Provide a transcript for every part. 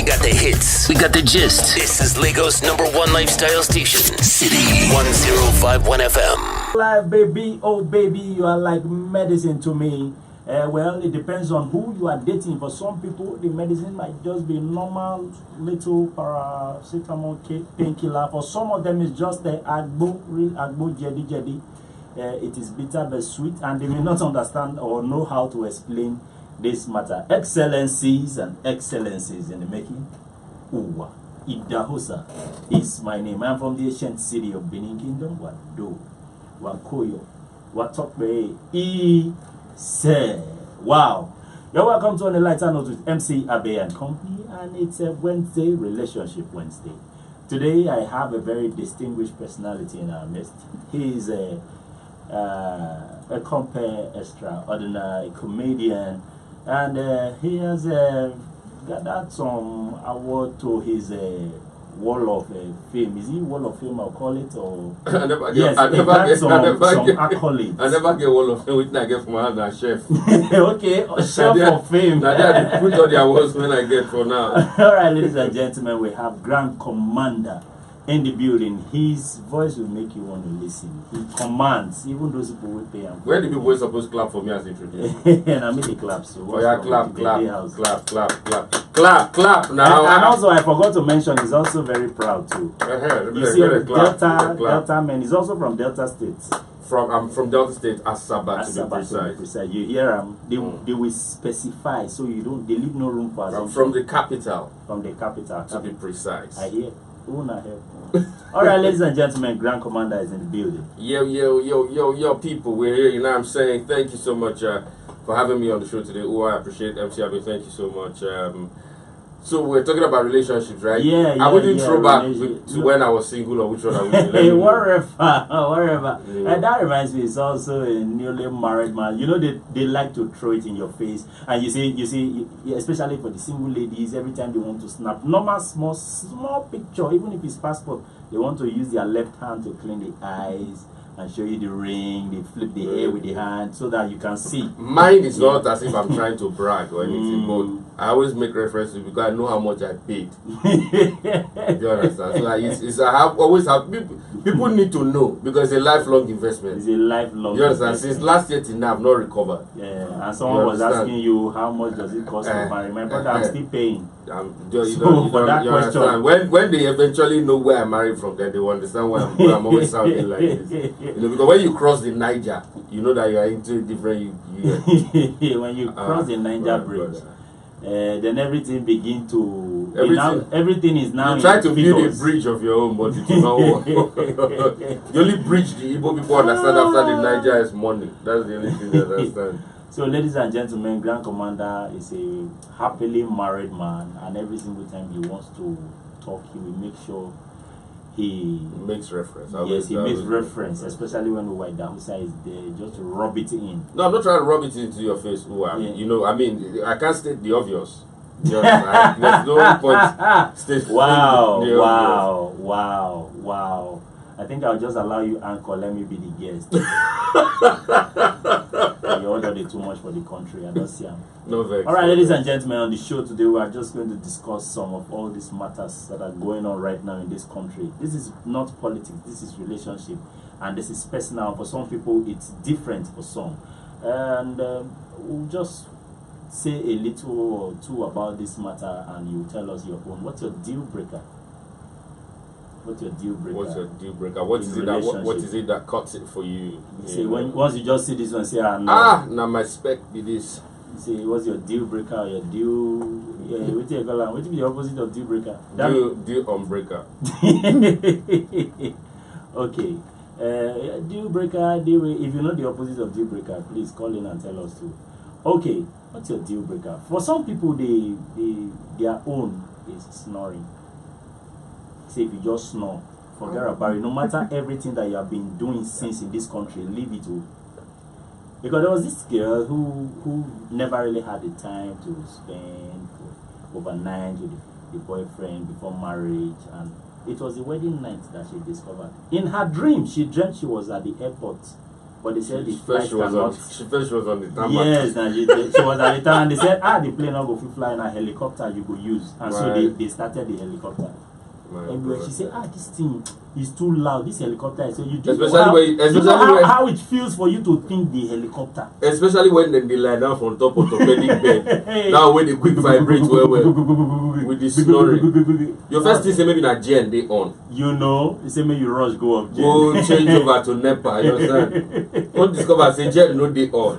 got the hits. We got the gist. This is Lagos' #1 lifestyle station, City 1051 FM. Life, baby, oh baby, you are like medicine to me. Well, it depends on who you are dating. For some people, the medicine might just be normal little paracetamol painkiller. For some of them, it's just the real agbo, jedi. It is bitter but sweet, and they may not understand or know how to explain this matter. Excellencies and excellencies in the making. Uwa Idahosa is my name. I'm from the ancient city of Benin Kingdom. Wado, Wakoyo, Watokbe, Say, wow. You're welcome to On a Lighter Note with MC Abe and Company, and it's a Wednesday, Relationship Wednesday. Today I have a very distinguished personality in our midst. He is a compare extraordinary comedian, and he has gathered some award to his Wall of Fame. Is it Wall of Fame, I'll call it? Or I never yes, get, some accolades. I never get Wall of Fame, which I get from my husband, chef. Okay, Chef of Fame. Now they put all the awards when I get for now. All right, ladies and gentlemen, we have Grand Commander in the building. His voice will make you want to listen. He commands, even those people will pay him. Where the people were supposed to clap for me as introduced? And I made the clap. So oh yeah, clap now. And also, I forgot to mention, he's also very proud too. You see, Delta man. He's also from Delta State. I'm from Delta State, Asaba to be precise. You hear them? They will specify, so you don't. They leave no room for. I'm from the capital. From the capital. To be precise. I hear. All right, ladies and gentlemen, Grand Commander is in the building. Yo, people, we're here. You know what I'm saying? Thank you so much for having me on the show today. Oh, I appreciate MC Abe. Thank you so much. So we're talking about relationships, right? Yeah. I wouldn't throw back to when I was single or which one I was. Hey, whatever. And that reminds me, it's also a newly married man. You know, they like to throw it in your face, and you see, especially for the single ladies, every time they want to snap normal small picture, even if it's passport, they want to use their left hand to clean the eyes and show you the ring. They flip the hair with the hand so that you can see. Mine is not as if I'm trying to brag or anything, but I always make references because I know how much I paid. You understand? So I always have people need to know because it's a lifelong investment. It's a lifelong. You understand? Since last year till now, I've not recovered. Yeah, and someone was asking you how much does it cost to marry. My brother, I'm still paying. You understand? When they eventually know where I'm married from, then they will understand why I'm always sounding like this. You know, because when you cross the Niger, you know that you are into a different. When you cross the Niger bridge, then everything begins to. Everything is now. You try to build a bridge of your own, but it will not work. The only bridge the Igbo people understand after the Niger is money. That's the only thing they understand. So, ladies and gentlemen, Grand Commander is a happily married man, and every single time he wants to talk, he will make sure he makes reference. He makes reference, especially when the white Dahusa is there, just to rub it in. No, I'm not trying to rub it into your face. You know, I mean, I can't state the obvious. There's no point stating the obvious. Wow. I think I'll just allow you, Uncle. Let me be the guest. You ordered too much for the country. I don't see him. No vex. All right, ladies and gentlemen, on the show today, we are just going to discuss some of all these matters that are going on right now in this country. This is not politics. This is relationship, and this is personal. For some people, it's different for some, and we'll just say a little or two about this matter, and you tell us your own. What's your deal breaker? What's your deal breaker? What is it that cuts it for you? You see, once you just see this one, say, no. Now my spec be this. You see, what's your deal breaker? Your deal, what is the opposite of deal breaker? Deal unbreaker. Okay. Deal breaker, if you know the opposite of deal breaker, please call in and tell us too. Okay, what's your deal breaker? For some people, their own is snoring. Say if you just snore, forget about it. No matter everything that you have been doing since in this country, leave it all. Because there was this girl who never really had the time to spend overnight with the boyfriend before marriage, and it was the wedding night that she discovered. In her dream, she dreamt she was at the airport but they said the She flight first she was cannot. on the tarmac. Yes, and she was at the time, and they said, the plane not go fly in a helicopter you go use, and so they started the helicopter. Anyway, she said, this thing is too loud. This helicopter. So you do how it feels for you to think the helicopter. Especially when they lie down from top of orthopedic bed. Now when they quick vibrate well with the snoring. Your first thing say maybe na gen they on. You know, you say maybe you rush go up. Go change over to NEPA. You understand? Don't discover say gen no they on.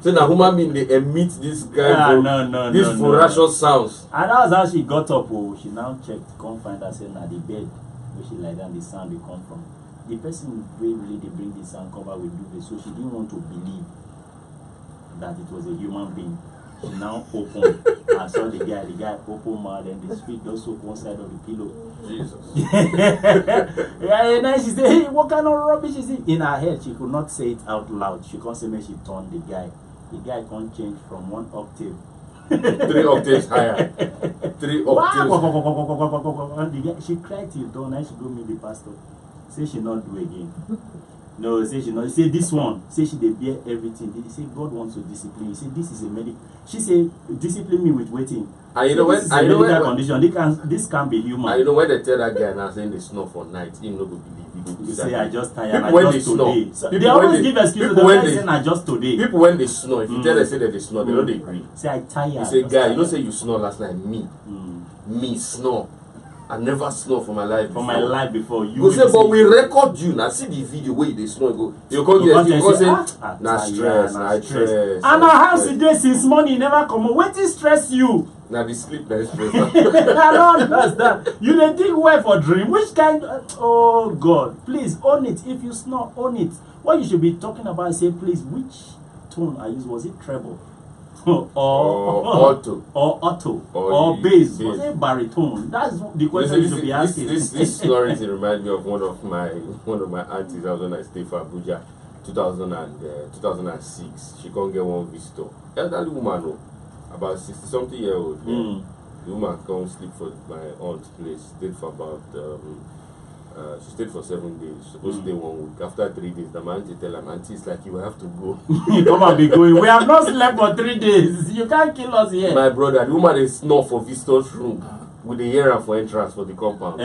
So now human being they emit this kind of these voracious sounds. And that was how she got up. Oh, she now checked, can't find her saying that the bed where she lie down, the sound they come from. The person really they bring the sound cover with duvet, so she didn't want to believe that it was a human being. She now opened and saw the guy open mouth and the spit just soak one side of the pillow. Jesus. And then she said, hey, what kind of rubbish is it? In her head, she could not say it out loud. She can't say when she turned the guy. The guy can't change from 1 octave. 3 octaves higher. 3 octaves. The guy, she cried till dawn and she go meet the pastor. Say she not do again. No, say she not. Say this one. Say she they bear everything. They say God wants to discipline. He say this is a medical. She say discipline me with waiting. And you know when I know when condition. This can't be human. And you know when they tell that guy now saying they snore for night, he no go believe. You say I just tired. People I just today. So they always give excuses. They say I just today. People when they snore, if you tell them say that they snore, they don't agree. Say I tired. You say guy, you don't say you snore last night. Me snore. I never snore for my life. For my life before you. Go say, but we record you now. See the video where they snore. Go. You come here. You go say, na stress, na stress. And our house today since morning never come. What is stress you? Now the sleep that is stress. I don't understand. You dey think well for dream. Which kind? Oh God, please own it. If you snore, own it. What you should be talking about is say, please, which tone I use? Was it treble? or alto, or bass. Was it baritone? That's the question you should be asking. This story reminds me of one of my aunties. That was when I stayed for Abuja, 2006. She can't get one visitor. Elderly woman, about 60-something-year-old. The woman come sleep for my aunt's place. Stayed for about she stayed for 7 days. Supposed to stay 1 week. After 3 days, the man tell her, auntie, it's like you have to go. Come and be going. We have not slept for 3 days. You can't kill us here. My brother, the woman is snore for visitor's room with the hearer for entrance for the compound.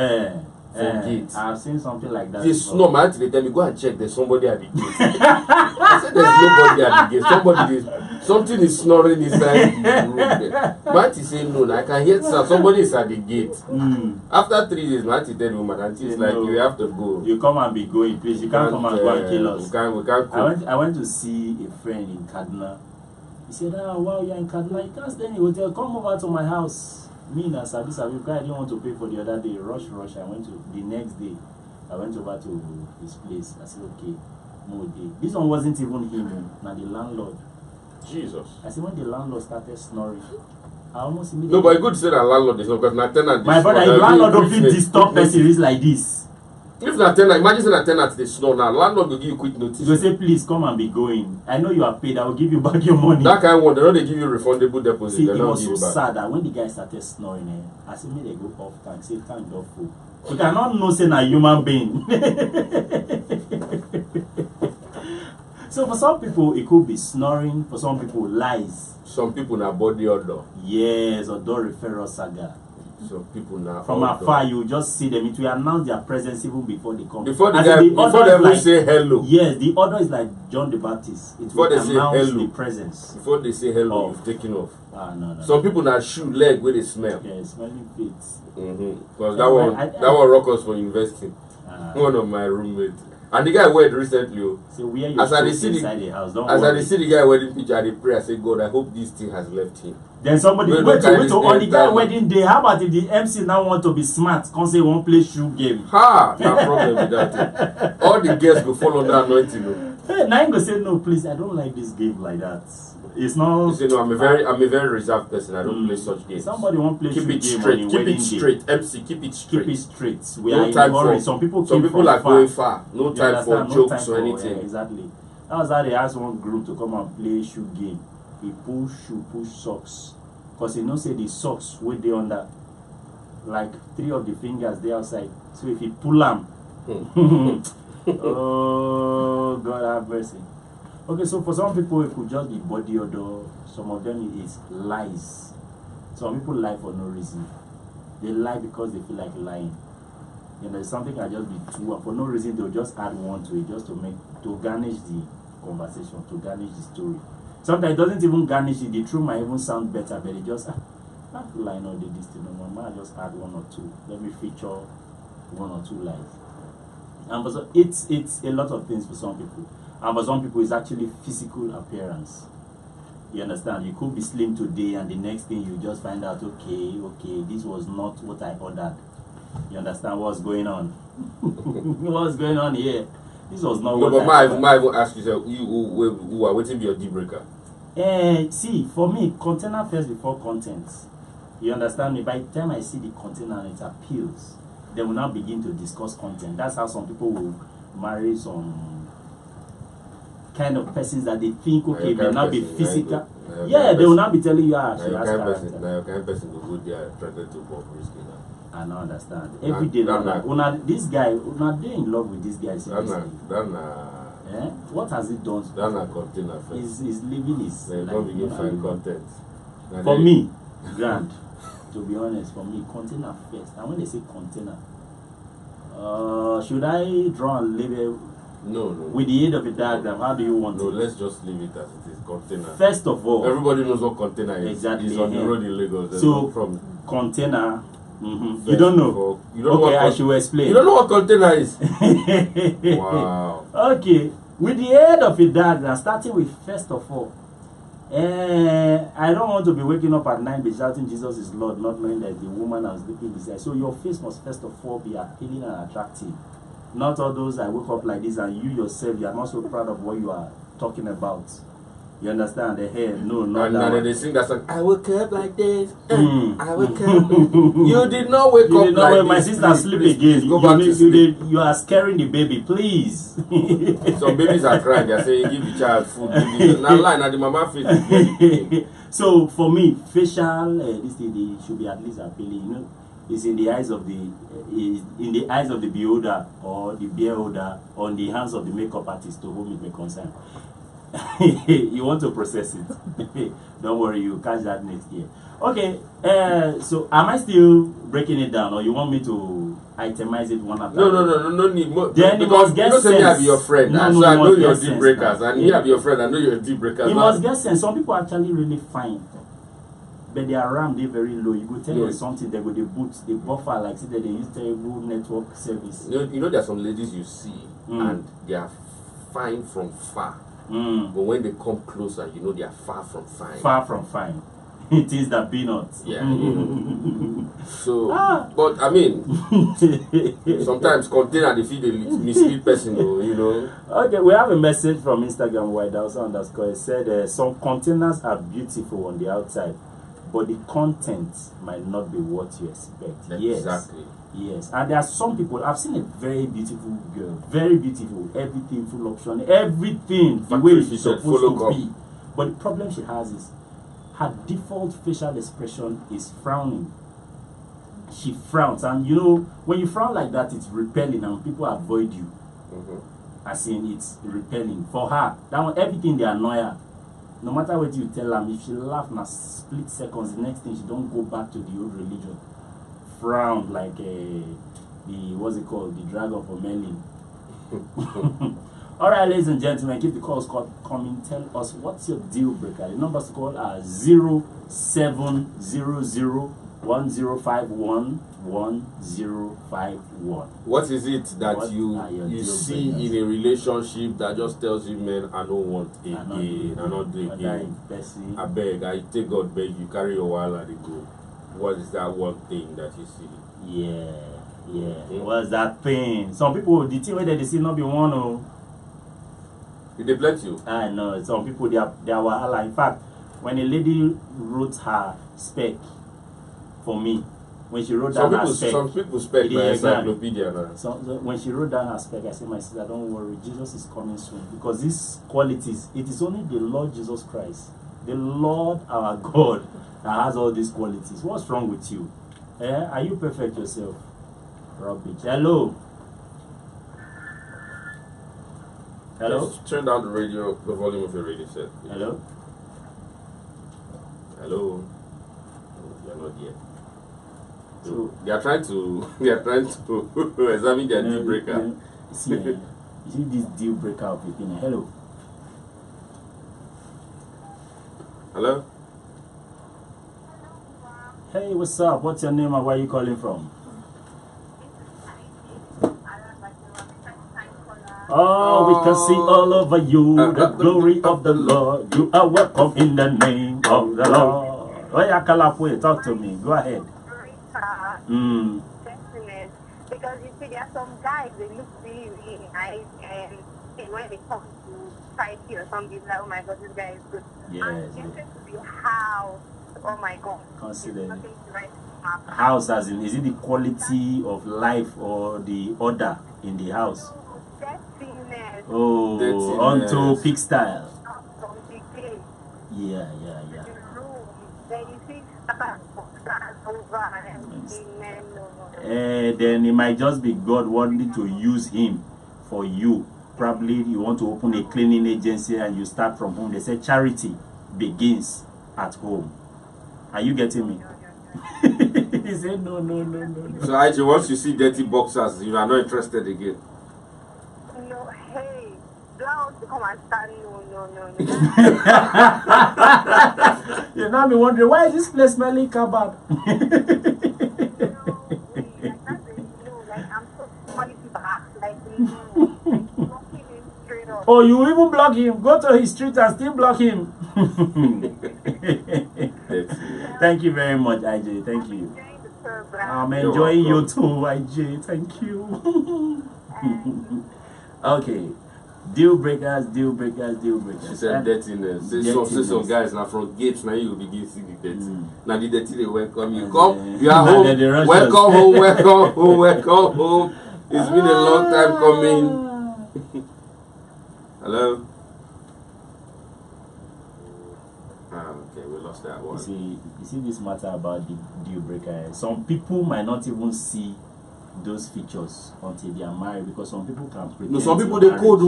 Gate. I've seen something like that. They snore, my auntie, they tell me, go and check. There's somebody at the gate. I said, there's nobody at the gate. Something is snoring inside the room there. My auntie say, no, I can hear somebody is at the gate. After 3 days, my auntie tell the woman, auntie, it's like, you have to go. You come and be going, please. You can't come and go and kill us. We can't cook. I went to see a friend in Kaduna. He said, wow, you're in Kaduna. You can't stay in the hotel. Come over to my house. Me and Sabi guy, I didn't want to pay for the other day. Rush. I went to the next day. I went over to his place. I said, okay, more day. This one wasn't even him, now the landlord. Jesus. I said when the landlord started snoring, I almost immediately. No, but it's good to say that landlord is not because na tenant. My brother, if landlord don't feel disturb person is like this. If na tenant, imagine say na tenant they snore now. Landlord will give you quick notice. You go say, please come and be going. I know you are paid. I will give you back your money. That kind of one, they don't give you refundable deposit. See, it was so sad that when the guy started snoring, I said, may they go off tank. Say, tank don't full. You cannot know say na human being. So for some people, it could be snoring. For some people, lies. Some people na body odor. Yes, odor referral saga. Some people now from afar you just see them. It will announce their presence even before they come. Before the guy, before they even say hello. Yes, the order is like John the Baptist. It before will they announce say hello. the presence. Before they say hello, you've taken off. No. Some people now shoe leg where they smell. Yeah, smelling feet. Because that one rock us for investing. One of my roommates. And the guy went recently. So where you inside the house, don't as worry. I see the guy wedding picture, I pray, I say, God, I hope this thing has left him. Then somebody wait on the guy wedding day. How about if the MC now want to be smart? Can't say one play shoe game. No problem with that. All the guests go follow that anointing. Hey, now you go say no, please. I don't like this game like that. It's not. You say no. I'm a very reserved person. I don't play such games. Somebody won't play keep it game straight. on Keep it day. straight. MC, keep it straight. Keep it straight. We no are time in a hurry. for Some people are going far. No time for jokes time or anything. Yeah, exactly. That was how they asked one group to come and play shoe game. He push shoe, push socks. Because he knows say the socks where they under like 3 of the fingers they outside. So if he pull them, Oh, God have mercy. Okay, so for some people it could just be body odor. Some of them it is lies. Some people lie for no reason. They lie because they feel like lying. You know, something can just be true, and for no reason they'll just add one to it just to garnish the conversation, to garnish the story. Sometimes it doesn't even garnish it. The truth might even sound better, but it just line or did this thing. No man, just add one or two. Let me feature one or two lies. And but so it's a lot of things for some people. And for some people, it's actually physical appearance. You understand? You could be slim today, and the next thing you just find out, okay, this was not what I ordered. You understand what's going on? What's going on here? This was not what I ordered. But I ask yourself, who are waiting to be your deal breaker? See, for me, container first before content. You understand me? By the time I see the container and it appeals, they will now begin to discuss content. That's how some people will marry some kind of persons that they think, okay, may not be physical. Yeah, they will not be telling you, she has character. Now, your kind of person will go there attracted to Bob Risky now. I don't understand. Every day, this guy, they're in love with this guy. What has he done? That's not container first. He's living his life. Don't begin find content. For me, grand. To be honest, for me, container first. And when they say container, should I draw a label? No. With the aid of a diagram, how do you want it? No, let's just leave it as it is. Container. First of all, everybody knows what container is. Exactly. It's on the road in Lagos. So, container. You don't know. You don't know okay, I should explain. You don't know what container is. Wow. Okay, with the aid of a diagram, starting with first of all, I don't want to be waking up at night be shouting Jesus is Lord, not knowing that the woman I'm sleeping beside. So your face must first of all be appealing and attractive. Not all those I wake up like this and you yourself, you are not so proud of what you are talking about. You understand? The hair, no, not and that. And then they sing that song, I woke up like this. I woke up. You did not wake up like this. My sister sleep again. Go back to sleep. You are scaring the baby, please. Some babies are crying. They are saying, give the child food. Now line at the mama face. So for me, facial, this thing should be at least appealing. You know, it's in the eyes of the beholder or the beholder, or in the hands of the makeup artist to whom it may concern. You want to process it. Don't worry, you catch that next year. Okay, so am I still breaking it down, or you want me to itemize it one after No need. Then because you don't say me I be your friend, so I know your deal breakers, and me I be your friend, I know your deal breakers. You must get sense. Some people actually really fine, but their RAM they very low. You go tell them something, they go they boot, they buffer like say that they use terrible network service. You know there are some ladies you see and they are fine from far. But when they come closer, you know they are far from fine. Far from fine. It is the peanuts. Yeah. So, but I mean, sometimes container they feel the mislead person, you know. Okay, we have a message from Instagram _. It said some containers are beautiful on the outside, but the content might not be what you expect. Exactly. Yes, and there are some people. I've seen a very beautiful girl, very beautiful, everything full option, everything the way she's supposed to be. But the problem she has is her default facial expression is frowning. She frowns, and you know when you frown like that, it's repelling, and people avoid you. As in, it's repelling for her. That one, everything they annoy her. No matter what you tell her, if she laugh in a split seconds, the next thing she don't go back to the old religion. Frown like the what's it called, the dragon for Merlin. All right, ladies and gentlemen, keep the calls coming. Tell us what's your deal breaker. The numbers to call are 0700-1051-1051. What is it that you see in a relationship that just tells you, man, I don't want again, I not do again. I beg, I take God beg you, carry your wallet and go. What is that one thing that you see? Yeah. What's that thing? Some people, the thing where they see not be one or. They bless you. I know. Some people, they are wahala. In fact, when a lady wrote her spec for me, when she wrote down her spec, some people spec by encyclopedia now. So when she wrote down her spec, I said, my sister, don't worry, Jesus is coming soon, because these qualities, it is only the Lord Jesus Christ, the Lord our God, that has all these qualities. What's wrong with you? Are you perfect yourself? Rubbish. Hello. Hello? Just turn down the radio, the volume of your radio set. Please. Hello? Hello? Oh, you're not here. So, They are trying to examine their deal breaker. See, you see this deal breaker of a thing. Hello? Hello? Hey, what's up? What's your name and where are you calling from? Oh, we can see all over you the glory of the Lord. You are welcome in the name of the Lord. Oh, yeah, Kalapwe, talk to me. Go ahead. Because you see, there are some guys, they look really, really nice, and when they come to society or something, like, oh my god, this guy is good. Yes. And just to be how, oh my god. Consider it. Nothing to write. House, as in, is it the quality of life or the order in the house? Dirtiness. Oh, Dirtiness. onto pig style. From the place, Yeah. the room, then you see, over and everything, no. Then it might just be God wanting to use him for you. Probably you want to open a cleaning agency and you start from home. They say charity begins at home. Are you getting me? He said no. So, actually, once you see dirty boxers, you are not interested again. No, hey, do I want to come and start? No. You now be wondering, why is this place smelling kebab? Oh, you even block him. Go to his street and still block him. Thank you very much, IJ. Thank you. I'm enjoying you too, IJ. Thank you. Okay. Deal breakers. She said dirtiness. Say some guys now from gates now you will begin to see the dirty. Now the dirty they welcome you. Come, you are home. Welcome home. It's been a long time coming. Hello? Okay, we lost that one. You see this matter about the deal breaker. Some people might not even see those features until they are married, because some people can pretend. No, some people they code.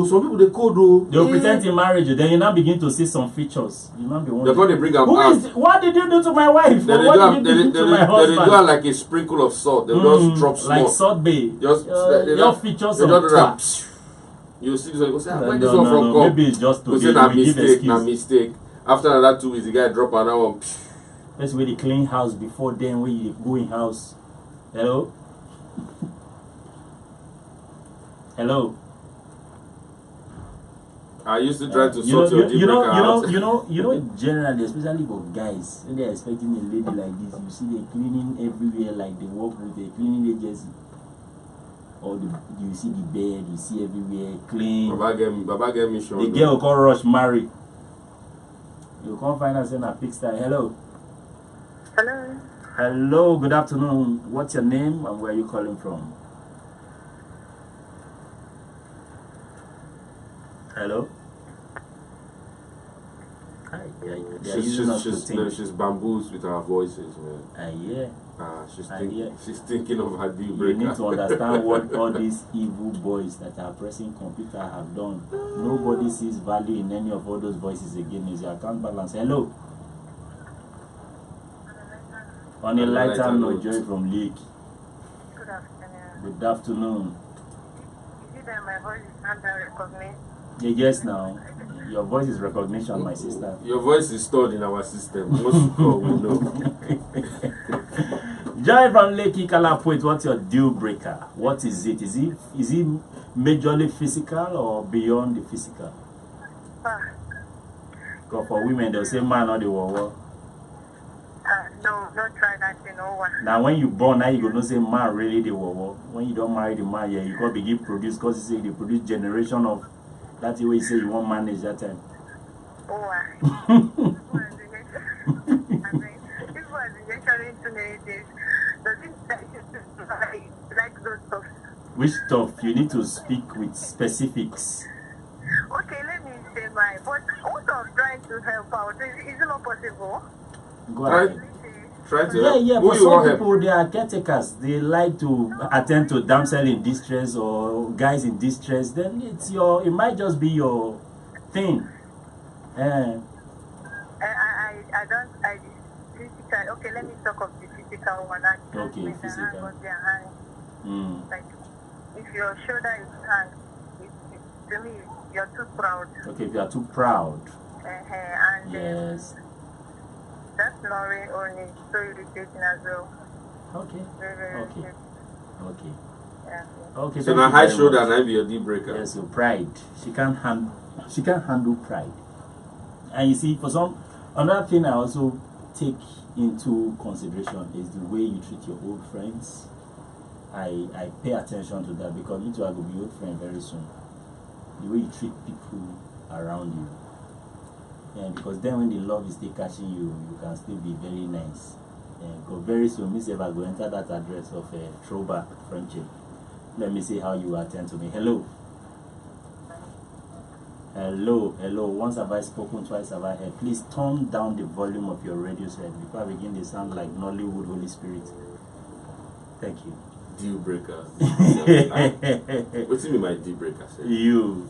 They'll pretend in marriage, then you now begin to see some features. You now be wondering, they bring them out. What did you do to my wife? What did you do to my husband? They do it like a sprinkle of salt. They just drop small. Like Salt Bay. Your features on top. You see this one, you say, where this one from come? Maybe it's just to say that mistake. After another 2 weeks, the guy drop another one. That's where they clean house before then when you go in house. Hello? Hello? I used to try to sort your deal breaker out. You know, generally, especially for guys, when they're expecting a lady like this, you see they cleaning everywhere, like they work with a cleaning agency. Or you see the bed, you see everywhere clean. Baba get me sure. The girl will call rush marry. You can't find us in a pigsty. Hello. Hello, good afternoon. What's your name and where are you calling from? Hello. Hi. She's bamboozled with our voices, man. Yeah. She's thinking of her deal breaker. You need to understand what all these evil boys that are pressing computer have done. Nobody sees value in any of all those voices again. Is your account balance? Hello. On a lighter note, Joy from Lake. Good afternoon. Good afternoon. Is it that my voice is under recognition? Yes, now. Your voice is recognition, my sister. Your voice is stored in our system. Most people will know. Joy from Lekki Kalapwet, what's your deal breaker? What is it? Is it majorly physical or beyond the physical? Because for women, they'll say man or the war. No, don't try that, Now, when you born, now you gonna say man really the war. When you don't marry the man, yeah, you gotta begin produce, because you say they produce generation of. That's the way you say you won't manage that time. This was injecting too many days. Does it like those stuff? Which stuff? You need to speak with specifics. Okay, let me say mine. But also I'm trying to help out. Is it not possible? Go ahead. Try to Yeah, help. yeah. Who For you some want help? people, they are caretakers. They like to attend to damsel in distress or guys in distress. Then it might just be your thing. Physical. Okay, let me talk of the physical one. Okay, physical. Like, if your shoulder is hanged, to me, you're too proud. Okay, if you are too proud. And Yes. that's not really only so irritating as well. Okay. Very, very Okay. irritating. Okay. Yeah. Okay. So thank now you high very shoulder much. and I be your deal breaker. Yes, so pride. She can't handle pride. And you see, for some, another thing I also take into consideration is the way you treat your old friends. I pay attention to that because you two are going to be old friends very soon. The way you treat people around you. And because then when the love is still catching you, you can still be very nice. Because very soon, Miss Eva will enter that address of throwback friendship. Let me see how you attend to me. Hello. Hello, hello. Once have I spoken, twice have I heard. Please turn down the volume of your radio set before I begin to sound like Nollywood Holy Spirit. Thank you. Deal breaker. What's in my deal breaker? Say? You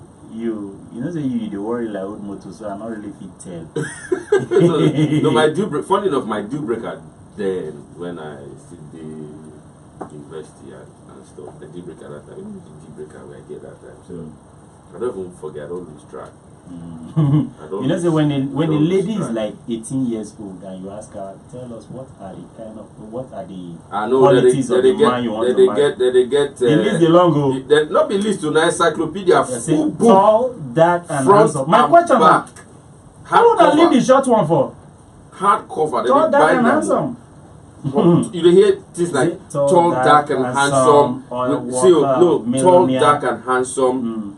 know, say you the worry like old motor, so I not really fit tell. No, my funny enough, my deal breaker then when I still the university and stuff, the deal breaker that time, the deal breaker where I get that time. So I don't even forget, I don't lose track. You know, say when the lady is like 18 years old and you ask her, tell us what are the qualities of the man you want to marry. They get the list the long go. They not be list to an encyclopedia full book. Tall, dark, and Front handsome. My and question back. is, how would I leave the short one for? Hardcover. Tall, dark, and handsome. You dey hear things like tall, dark, and handsome. Tall, dark, and handsome.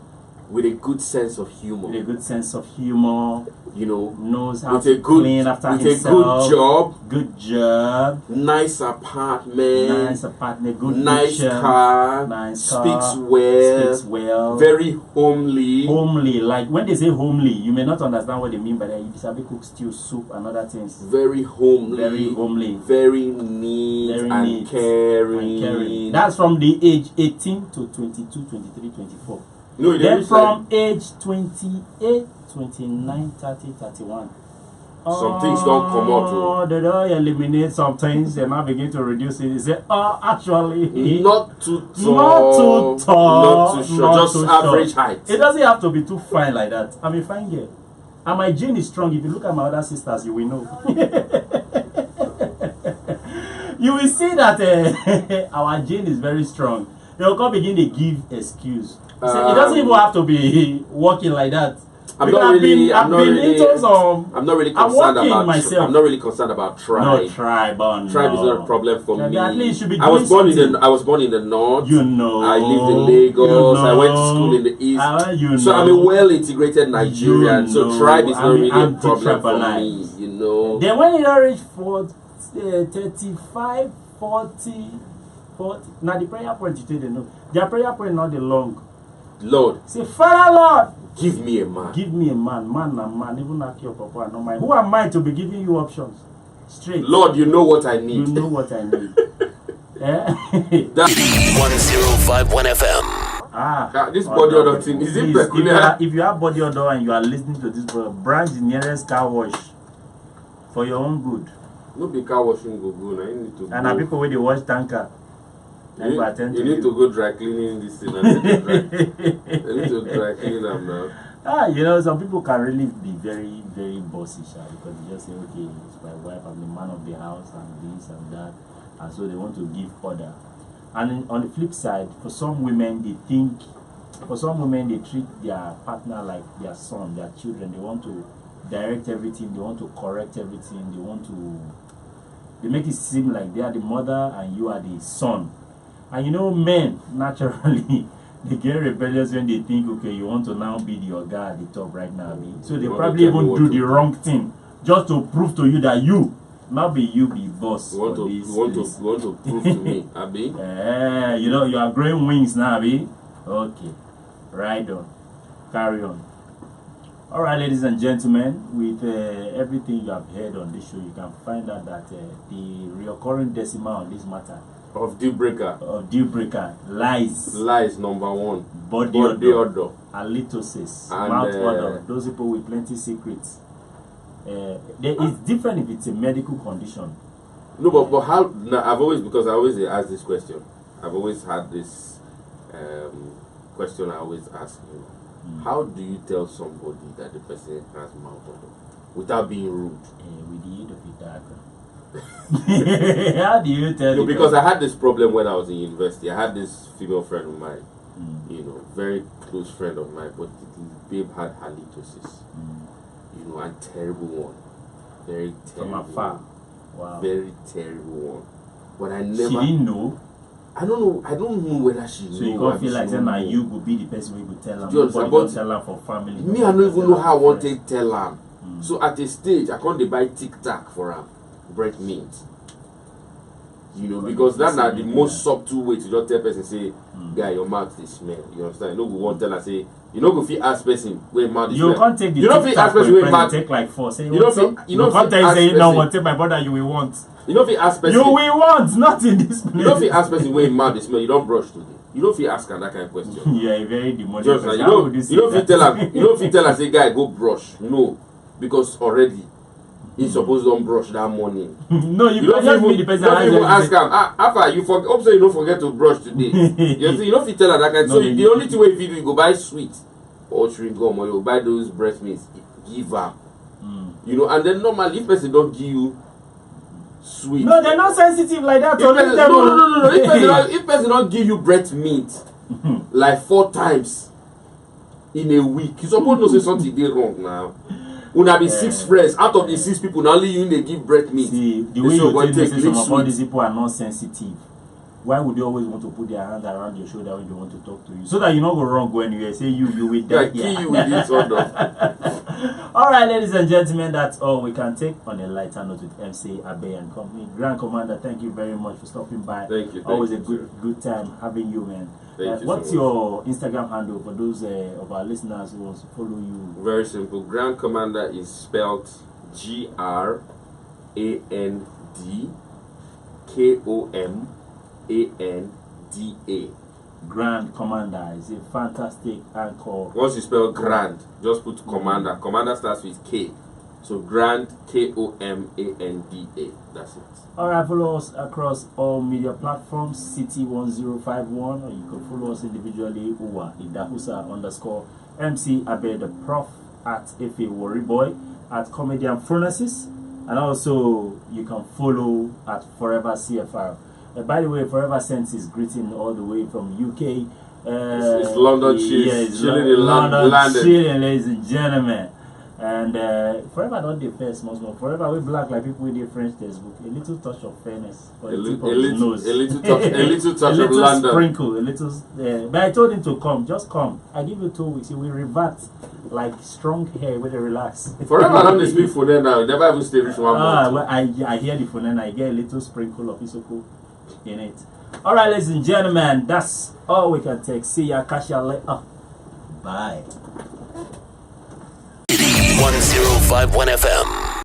With a good sense of humor. With a good sense of humor. You know, knows how to clean after himself. Good job. Good job. Nice apartment. Good nice picture, car. Nice Speaks car. well. Very homely. Homely. Like when they say homely, you may not understand what they mean by that. You sabi cook stew, soup, and other things. Very homely. Very homely. Very neat. Very and neat. caring. That's from the age 18 to 22, 23, 24. No, then from age 28, 29, 30, 31. Some things don't come out. They don't eliminate some things. They now begin to reduce it. They say, actually, not too tall. Not too short. Just average height. It doesn't have to be too fine like that. I'm a fine girl. And my gene is strong. If you look at my other sisters, you will know. You will see that our gene is very strong. They will come begin to give excuse. So it doesn't even have to be working like that. I'm not really concerned about tribe. No tribe, tribe is not a problem for me. At least you should be I was born in the north. You know. I lived in Lagos. I went to school in the east. So I'm a well integrated Nigerian. So tribe is not really a problem for me. You know. Then when you reach 35, 40, now the prayer point you take know. Their prayer point not the long. Lord. Say, Father Lord. Give me a man. Give me a man. Man and man. Even like your papa and not mine. Who am I to be giving you options? Straight. Lord, you know what I need. You know what I need. 1051 FM. This body odor thing, is it peculiar? If you have body odor and you are listening to this, branch the nearest car wash for your own good. No be car washing go go. Now you need to. And people when they wash tanker. You need to go dry cleaning this thing. You need to dry clean them now. You know, some people can really be very, very bossy because they just say, okay, it's my wife, I'm the man of the house, and this and that. And so they want to give order. And on the flip side, for some women, they treat their partner like their son, their children. They want to direct everything, they want to correct everything, they make it seem like they are the mother and you are the son. And you know, men, naturally, they get rebellious when they think, okay, you want to now be the oga at the top right now. So they probably even do the wrong thing just to prove to you that you, not be you, be boss. You want to prove to me, Abi? You know, you are growing wings now, Abi. Okay. Right on. Carry on. All right, ladies and gentlemen, with everything you have heard on this show, you can find out that the recurring decimal on this matter Of deal breaker. lies, Lies number one. body odor, halitosis, And, mouth odor, those people with plenty secrets. It's different if it's a medical condition. No, but how? Now, I always ask this question. I've always had this question. I always ask you: how do you tell somebody that the person has mouth odor without being rude? With the aid of a diagram. How do you tell? No, because I had this problem when I was in university. I had this female friend of mine, very close friend of mine, but the babe had halitosis, and terrible one, very terrible. From afar. One. Wow. Very terrible one. But I never. She didn't know. I don't know. I don't know whether she knew. So you can't feel like saying that you could be the person who could tell her. Do you understand? Nobody But don't tell her for family. Me, I don't even know how I want to tell her. Mm. So at a stage, I can't dey buy Tic Tac for her bread mint. Because that's not the most subtle way to just tell person say, guy, your mouth dey smell. You understand? You know, go want tell her say, you know, go fit ask person where mouth dey smell. You can't take the you know, Tic fit ask Tac for person the where person mouth. take like 4. Say, You know, can't tell you say, you know what, take my brother, you will want. You know, if you ask person. You will want, not in this place. You know, if you ask person where mouth dey smell, you don't brush today. You know, if you ask her that kind of question. You are a very demonic Just person. like, How would you say if you that? tell her, if you tell her, say, guy, go brush. No, because already he supposed to brush that morning. No, you don't can't just be the even, person. you don't even ask her. him. After you forget, hope so you don't forget to brush today. You know, if you tell her that kind. No, So you- the only thing if you go buy sweet or chewing gum or you buy those breast meats, give her. And then normally if person don't give you sweet. No, they're not sensitive like that. If person, no. If person don't give you breast meat like 4 times in a week, you supposed to say something dey wrong now. Una be 6 friends. Out of the 6 people, now only you dey give breast meat. See, the They way say, you "Boy, tell me take say some lick of all sweet." these people are not sensitive. Why would they always want to put their hand around your shoulder when they want to talk to you? So that you don't go wrong when you say you will I die. kill you with this order. All right, ladies and gentlemen, that's all we can take on a lighter note with MC Abe and Company. Grand Commander, thank you very much for stopping by. Thank you. Always a you, good time having you, man. Thank you What's so much. your Instagram handle for those of our listeners who want to follow you? Very simple. Grand Commander is spelled GRANDKOMANDA. Grand Commander is a fantastic anchor. Once you spell grand, just put Commander. Commander starts with K. So Grand KOMANDA. That's it. Alright, follow us across all media platforms, City1051, or you can follow us individually, Uwa Idahusa _ MC Abe the Prof at FA Worry Boy at Comedian Phronesis, and also you can follow at Forever CFR. By the way, Forever sends his greeting all the way from UK. It's London cheese, yeah, it's chilling in London London. chilling, ladies and gentlemen. And Forever not the first, most more. Forever we black like people with their French textbook. A little touch of fairness for the tip of his nose. a little touch a of little London. sprinkle, a little. But I told him to come, just come. I give you 2 weeks. He will revert like strong hair when they relax. Forever I don't speak for them now. You never even stay with 1 month. Well, I hear the phone and I get a little sprinkle of isoko in it. All right, ladies and gentlemen, that's all we can take. See ya, catch ya later. Bye. 1051 FM.